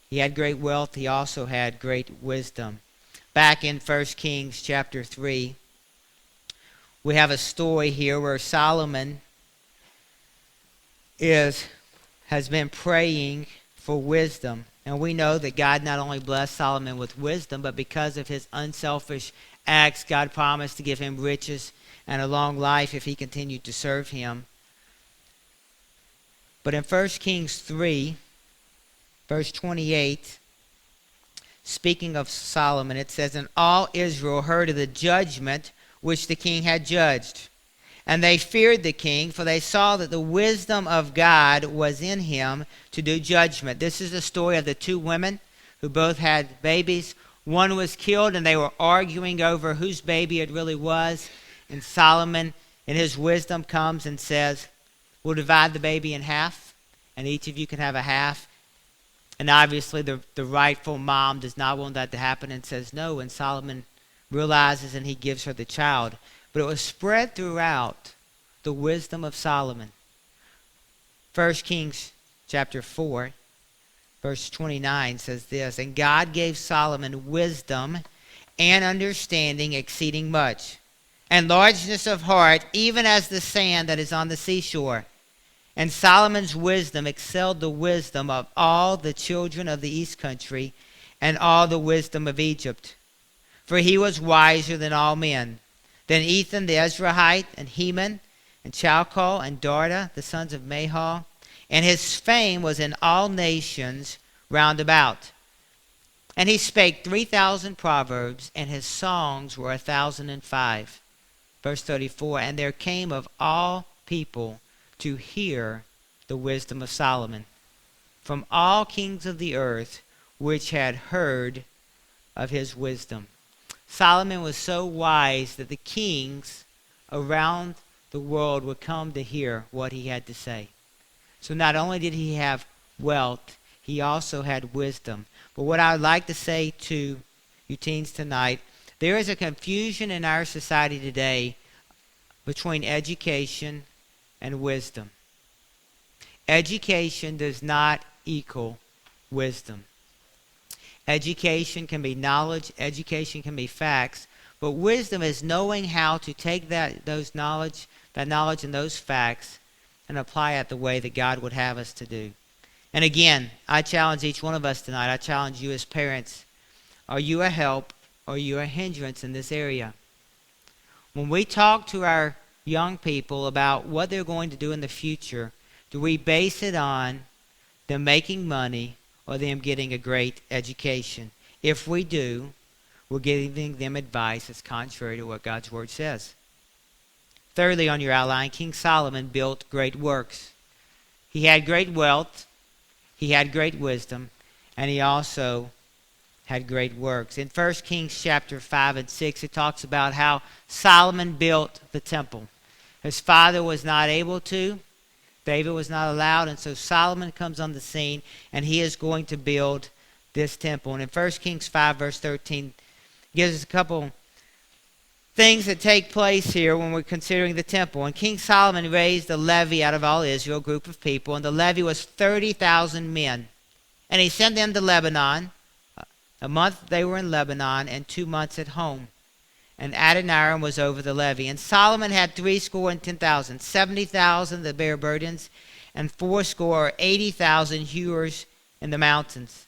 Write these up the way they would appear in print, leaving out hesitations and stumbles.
He had great wealth. He also had great wisdom. Back in 1 Kings chapter 3, we have a story here where Solomon has been praying for wisdom. And we know that God not only blessed Solomon with wisdom, but because of his unselfish acts, God promised to give him riches and a long life if he continued to serve him. But in 1 Kings 3, verse 28, speaking of Solomon, it says, "And all Israel heard of the judgment which the king had judged. And they feared the king, for they saw that the wisdom of God was in him to do judgment." This is the story of the two women who both had babies. One was killed, and they were arguing over whose baby it really was. And Solomon, in his wisdom, comes and says, "We'll divide the baby in half, and each of you can have a half." And obviously the rightful mom does not want that to happen and says no. And Solomon realizes, and he gives her the child. But it was spread throughout the wisdom of Solomon. 1 Kings chapter 4, verse 29 says this, "And God gave Solomon wisdom and understanding exceeding much, and largeness of heart, even as the sand that is on the seashore. And Solomon's wisdom excelled the wisdom of all the children of the east country, and all the wisdom of Egypt. For he was wiser than all men, than Ethan the Ezrahite, and Heman, and Chalcol, and Darda, the sons of Mahal. And his fame was in all nations round about. And he spake 3,000 proverbs, and his songs were 1,005. Verse 34, "And there came of all people to hear the wisdom of Solomon, from all kings of the earth, which had heard of his wisdom." Solomon was so wise that the kings around the world would come to hear what he had to say. So not only did he have wealth, he also had wisdom. But what I would like to say to you teens tonight, there is a confusion in our society today between education and wisdom. Education does not equal wisdom. Education can be knowledge, education can be facts, but wisdom is knowing how to take that knowledge and those facts and apply it the way that God would have us to do. And again, I challenge each one of us tonight, I challenge you as parents, are you a help or are you a hindrance in this area? When we talk to our young people about what they're going to do in the future, do we base it on them making money or them getting a great education? If we do, we're giving them advice that's contrary to what God's Word says. Thirdly, on your outline, King Solomon built great works. He had great wealth, he had great wisdom, and he also had great works. In 1 Kings chapter 5 and 6, it talks about how Solomon built the temple. His father was not able to, David was not allowed, and so Solomon comes on the scene, and he is going to build this temple. And in 1 Kings 5, verse 13, gives us a couple things that take place here when we're considering the temple. And King Solomon raised a levy out of all Israel, a group of people, and the levy was 30,000 men. And he sent them to Lebanon. A month they were in Lebanon, and 2 months at home. And Adoniram was over the levy. And Solomon had 70,000, 70,000 that bear burdens, and 80,000 hewers in the mountains.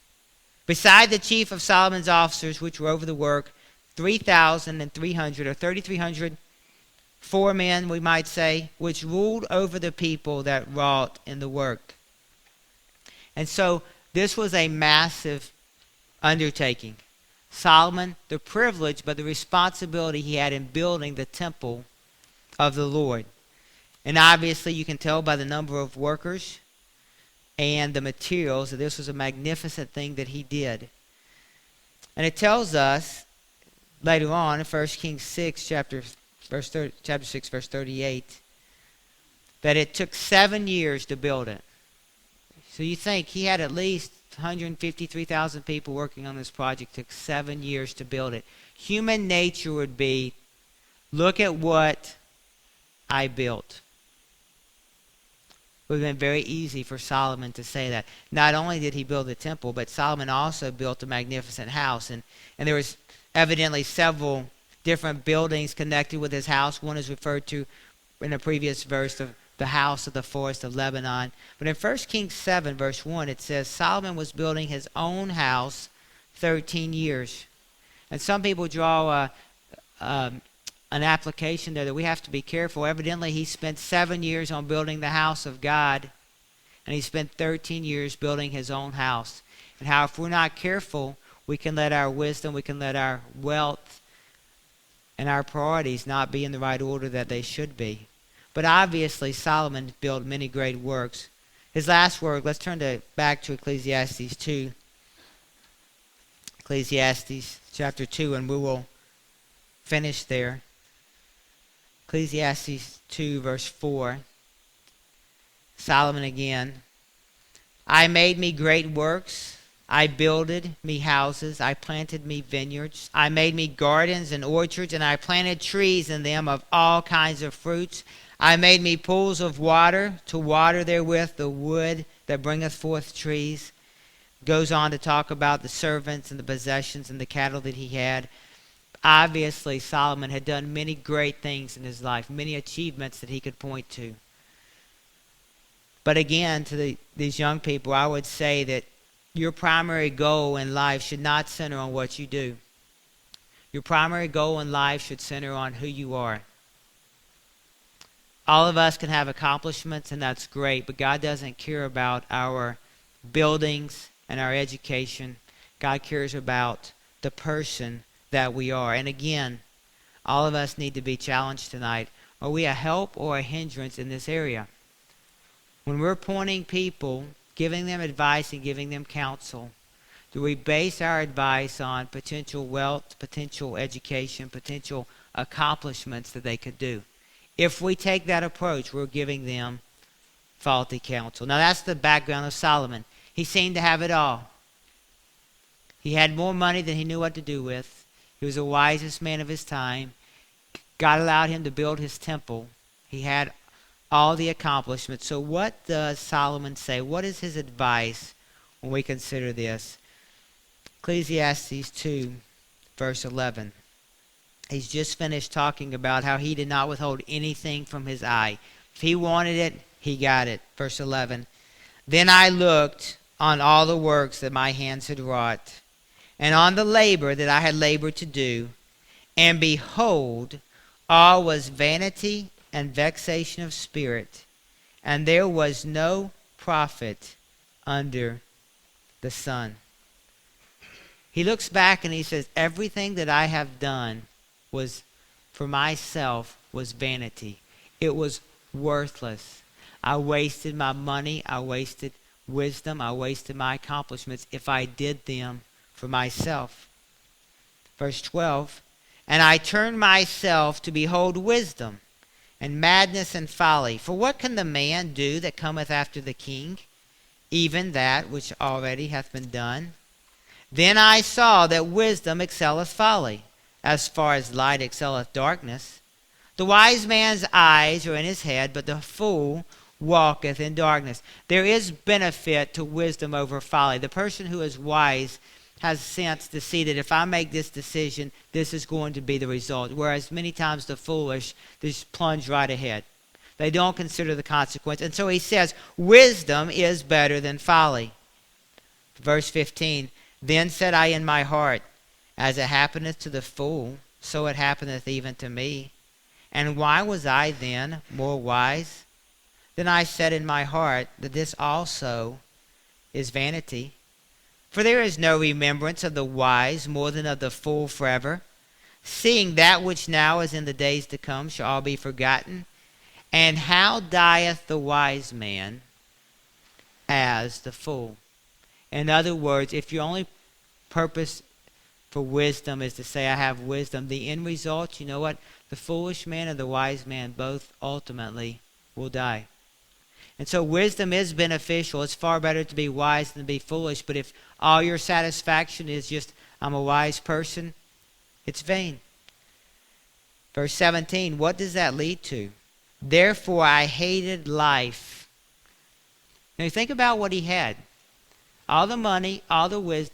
Beside the chief of Solomon's officers, which were over the work, 3,300 or 3,300 foremen, we might say, which ruled over the people that wrought in the work. And so this was a massive undertaking. Solomon, the privilege, but the responsibility he had in building the temple of the Lord. And obviously you can tell by the number of workers and the materials that this was a magnificent thing that he did. And it tells us later on in 1 Kings 6, chapter 6, verse 38, that it took 7 years to build it. So you think he had at least 153,000 people working on this project. It took 7 years to build it. Human nature would be, look at what I built. It would have been very easy for Solomon to say that. Not only did he build the temple, but Solomon also built a magnificent house. And there was evidently several different buildings connected with his house. One is referred to in the previous verse of the house of the forest of Lebanon. But in 1 Kings 7, verse 1, it says, Solomon was building his own house 13 years. And some people draw an application there that we have to be careful. Evidently, he spent 7 years on building the house of God, and he spent 13 years building his own house. And how if we're not careful, we can let our wisdom, we can let our wealth, and our priorities not be in the right order that they should be. But obviously, Solomon built many great works. His last word, let's turn back to Ecclesiastes 2. Ecclesiastes chapter 2, and we will finish there. Ecclesiastes 2, verse 4. Solomon again. I made me great works. I builded me houses. I planted me vineyards. I made me gardens and orchards, and I planted trees in them of all kinds of fruits. I made me pools of water to water therewith the wood that bringeth forth trees. Goes on to talk about the servants and the possessions and the cattle that he had. Obviously, Solomon had done many great things in his life, many achievements that he could point to. But again, to these young people, I would say that your primary goal in life should not center on what you do. Your primary goal in life should center on who you are. All of us can have accomplishments, and that's great, but God doesn't care about our buildings and our education. God cares about the person that we are. And again, all of us need to be challenged tonight. Are we a help or a hindrance in this area? When we're pointing people, giving them advice and giving them counsel, do we base our advice on potential wealth, potential education, potential accomplishments that they could do? If we take that approach, we're giving them faulty counsel. Now that's the background of Solomon. He seemed to have it all. He had more money than he knew what to do with. He was the wisest man of his time. God allowed him to build his temple. He had all the accomplishments. So what does Solomon say? What is his advice when we consider this? Ecclesiastes 2, verse 11. He's just finished talking about how he did not withhold anything from his eye. If he wanted it, he got it. Verse 11. Then I looked on all the works that my hands had wrought, and on the labor that I had labored to do, and behold, all was vanity and vexation of spirit, and there was no profit under the sun. He looks back and he says, everything that I have done was for myself was vanity. It was worthless. I wasted my money. I wasted wisdom. I wasted my accomplishments if I did them for myself. Verse 12, and I turned myself to behold wisdom and madness and folly. For what can the man do that cometh after the king? Even that which already hath been done. Then I saw that wisdom excelleth folly, as far as light excelleth darkness. The wise man's eyes are in his head, but the fool walketh in darkness. There is benefit to wisdom over folly. The person who is wise has sense to see that if I make this decision, this is going to be the result. Whereas many times the foolish just plunge right ahead. They don't consider the consequence. And so he says, wisdom is better than folly. Verse 15, then said I in my heart, as it happeneth to the fool, so it happeneth even to me. And why was I then more wise? Then I said in my heart that this also is vanity. For there is no remembrance of the wise more than of the fool forever, seeing that which now is in the days to come shall all be forgotten. And how dieth the wise man as the fool? In other words, if your only purpose for wisdom is to say, I have wisdom, the end result, you know what? The foolish man and the wise man both ultimately will die. And so wisdom is beneficial. It's far better to be wise than to be foolish. But if all your satisfaction is just, I'm a wise person, it's vain. Verse 17, what does that lead to? Therefore I hated life Now think about what he had. All the money, all the wisdom.